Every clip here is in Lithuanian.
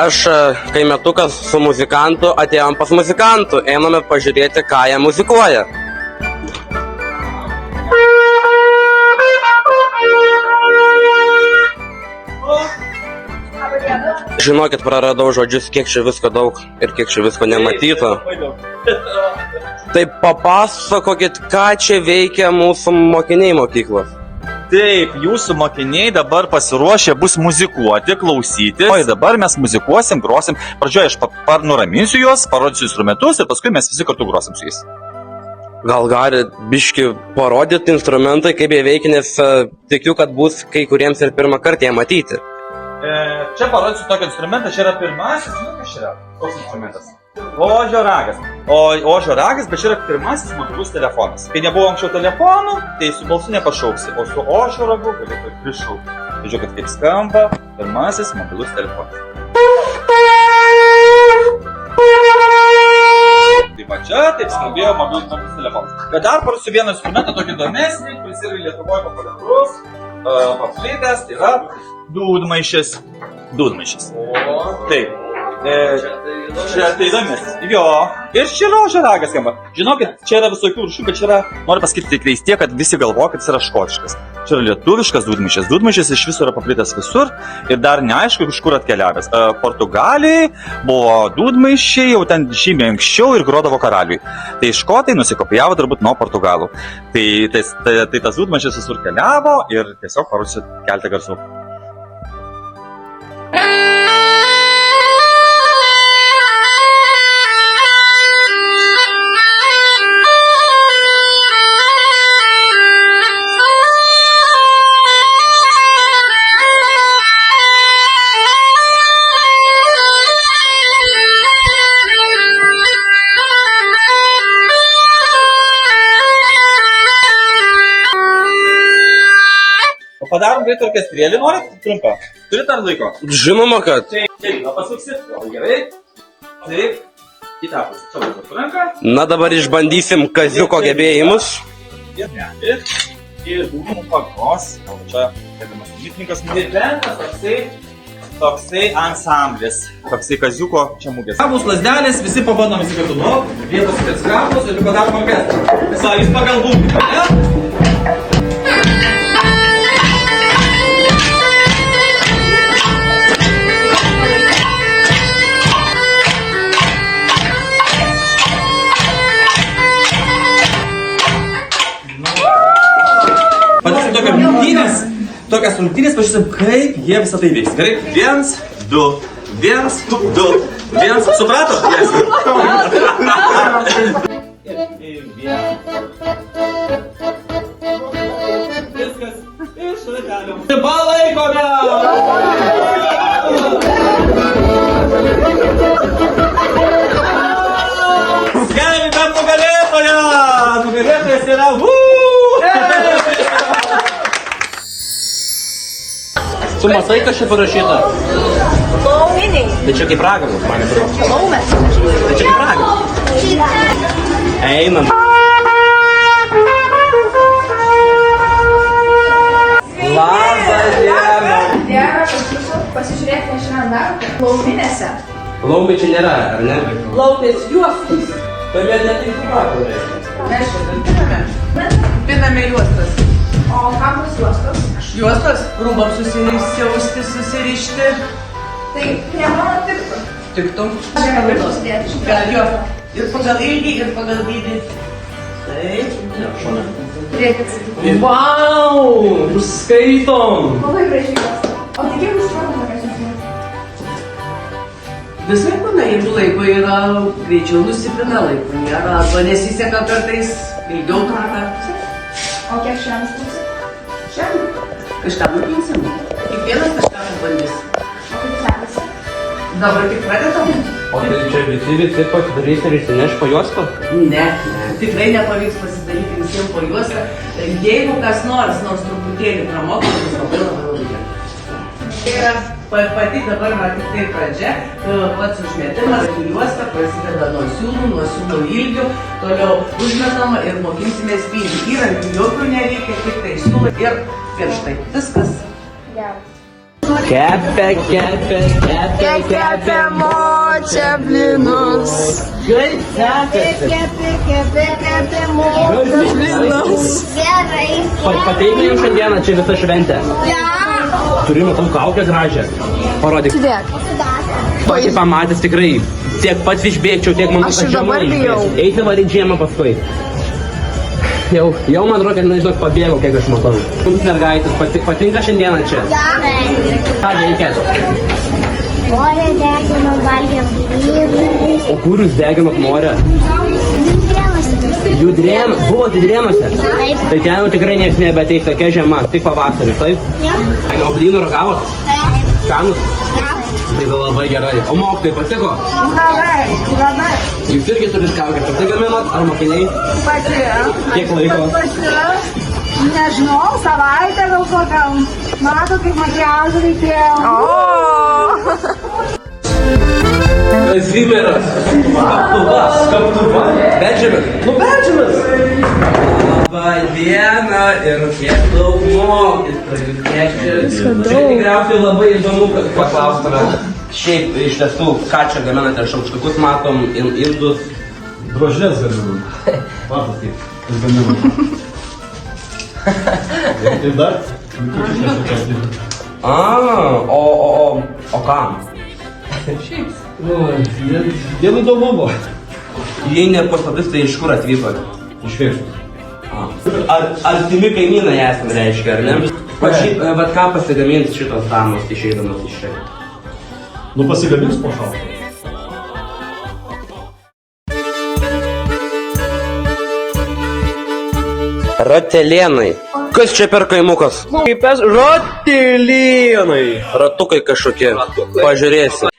aš kaimetukas su muzikantu atėjom pas muzikantų, einame pažiūrėti, ką jie muzikuoja. Žinokit, praradau žodžius, kiek čia visko daug ir kiek čia visko nematyta. Tai papasakokit, ką čia veikia mūsų mokiniai mokyklos. Taip, jūsų mokiniai dabar pasiruošę bus muzikuoti, klausytis. O dabar mes muzikuosim, grosim. Pradžioje aš nuraminsiu juos, parodysiu instrumentus ir paskui mes visi kartu grosim su jais. Gal gali biški parodyti instrumentai, kaip jie veikia, nes tikiu, kad bus kai kuriems ir pirmą kartą jie matyti. Čia parodysiu tokį instrumentą, čia yra pirmasis, kas čia yra? Koks instrumentas? Ožio ragas. Ožio ragas, bet čia yra pirmasis mobilus telefonas. Kai nebuvo anksčiau telefonų, tai su balsu nepašauksi, o su ožio ragu galėtų ir prišaukti. Tai žiūrėkit, kaip skamba pirmasis mobilus telefonas. Tai va čia taip skambėjo mobilus telefonas. Bet dar parodysiu vieną instrumentą, tokį įdomesnį, kuris yra Lietuvoje populiarus, paplitęs, tai yra dūdmaišis. Dūdmaišis. Taip. Čia tai įdomis. Jo. Ir čia yra ožio ragas skamba. Žinokit, čia yra visokių rūšių, bet čia yra, noriu pasakyti tikrai tiek, kad visi galvoja, kad jis yra škotiškas. Čia yra lietuviškas dūdmaišis. Dūdmaišis iš viso yra paplitęs visur ir dar neaišku, iš kur atkeliavęs. Portugalijai buvo dūdmaišiai jau ten žymiai anksčiau ir grodavo karaliui. Tai škotai nusikopijavo turbūt nuo portugalų. Tai tas dūdmaišis visur keliavo ir tiesiog parodysiu keletą garsų. Padarom greitai orkestrėlį, norit? Trumpą. Turit ar laiko? Žinoma, kad. Taip, pasuksit. Gerai. Taip. Į tą pusę. Čia laikot ranką. Na, dabar išbandysim kaziuko gebėjimus. Ir ne. Ir būtum pagos. Čia, kėdamas mitninkas, muzikantas, toksai ansamblis. Toksai kaziuko čia mūgės. Bus lasdelės, visi pabandom visi kartu. Nu, vietos skambus ir padarom orkestrą. Visą, jūs pagalvokite, ne? Tokias rungtynės, pažiūrėsim, kaip jie visą tai veiks. Gerai? 1, 2, 1, 2, 1. Supratot? Viskas. Išlaikėliau. Palaikome! Skelbėm nugalėtoją! Nugalėtojas yra... Tu matai, kas čia parašyta? Lauminiai. Tai čia kaip raganos, man atrodo. Laumės. Tai čia kaip raganos. Einam. Labą dieną. Diena, pasižiūrėkite šiandien dar. Lauminėse. Laumė čia nėra, ar ne? Laumės juostos. Tuomet net ir suprato. Mes čia piname juostas. O kam bus juostos? Juostas rūbams susirišti, susirišti. Tai prie mano tiktų. Tiktų. Aš galiu susidėti. Gal jo. Ir pagal ilgį, ir pagal dydį. Taip. Žiūrėkit. Vau! Skaitom! Labai gražiai juosta. O tai kiek užtrunka tokias juostas? Visai pana, jeigu laiko yra, greičiau nusipina, laiko nėra. Arba nesiseka kartais, ilgiau trunka. O kiek šiandien skirsi? Šiandien? Kažką nupinsim. Kiekvienas kažką bandys. O kaip sekasi? Dabar tik pradedam. O tai čia visi pasidarys ir išsineš po juostą? Ne, tikrai nepavyks pasidaryti visiems po juostą. Jeigu kas nors truputėlį pramokti, tai labai gerai. Tai yra pati dabar tik tai pradžia, pats užmetimas, juosta prasideda nuo siūlų ilgių, toliau užmetama ir mokinsimės pildyti. Įrankių jokių nereikia, tik tai siūlai ir pirštai. Viskas. Geras. Kepė, kepė, kepė, kepė, močia blinus. Kaip sekasi? Kepė, močia blinus. Gerai. Pateikime jums šiandieną čia visą šventę. Turime tam kaukę gražią. Parodyk. Sudėk. Pati pamatęs tikrai. Tiek pats išbėgčiau, tiek mano Aš ir dabar bijau. Eiti varyti žiemą paskui. Jau man rodo, kad, nežinau, pabėgau, kiek aš matau. Jums mergaitės patinka šiandieną čia? Ką veikėt? Morė degino, valgėm blynus. O kur jūs deginot morę? Judrėnuose. Buvo judrėnuose? Taip. Tai ten jau tikrai nieks nebeteis, tokia žiema, tik pavasarį, taip? O blynų ragavot? Skanus? Tai labai gerai. O mokytojai patiko? Labai. Jūs irgi turit kaukę, pati gaminot, ar mokiniai? Pati. Kiek laiko? Nežinau, savaitę gal kokiam. Mato, kaip makiažų reikėjo. Kazimieras. Kaptuva. Benjamin. Nu, Benjamas. Labą dieną ir kiek daug mokytojų. Kiek čia tikriausiai labai įdomu, kad paklaustume. Šiaip iš tiesų, ką čia gaminate, šaukštukus matom, indus. Drožlės gaminam. Matas kaip, kas gaminam. Ir dar, O kam? dėl įdomumo. Jei ne paslaptis, tai iš kur atvyko? Iš Vėžų. Artimi kaimynai esame, reiškia, ar ne? O šiaip, vat ką pasigamins šitos damos išeidamas iš čia? Nu pasigamins po šalto. Ratelėnai. Kas čia per kaimukas? Kaip es? Ratelėnai. Ratukai kažkokie. Pažiūrėsi.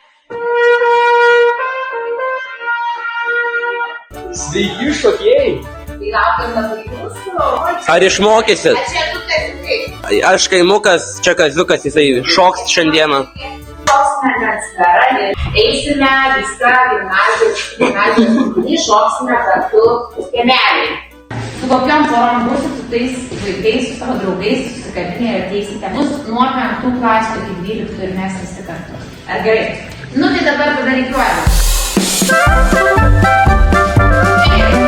Sveiki šokėjai. Ar išmokysit? Aš kaimukas, čia kaziukas, jisai šoks šiandieną. Eisime viską gimnazijos, šoksime kartu kiemelį. Su kokiam porom būsit su tais vaikais, su savo draugais, susikabinę ir ateisite mus nuo 5 klasių iki 12 ir mes visi kartu. Ar gerai? Nu tai dabar padarykiuojame. Hey,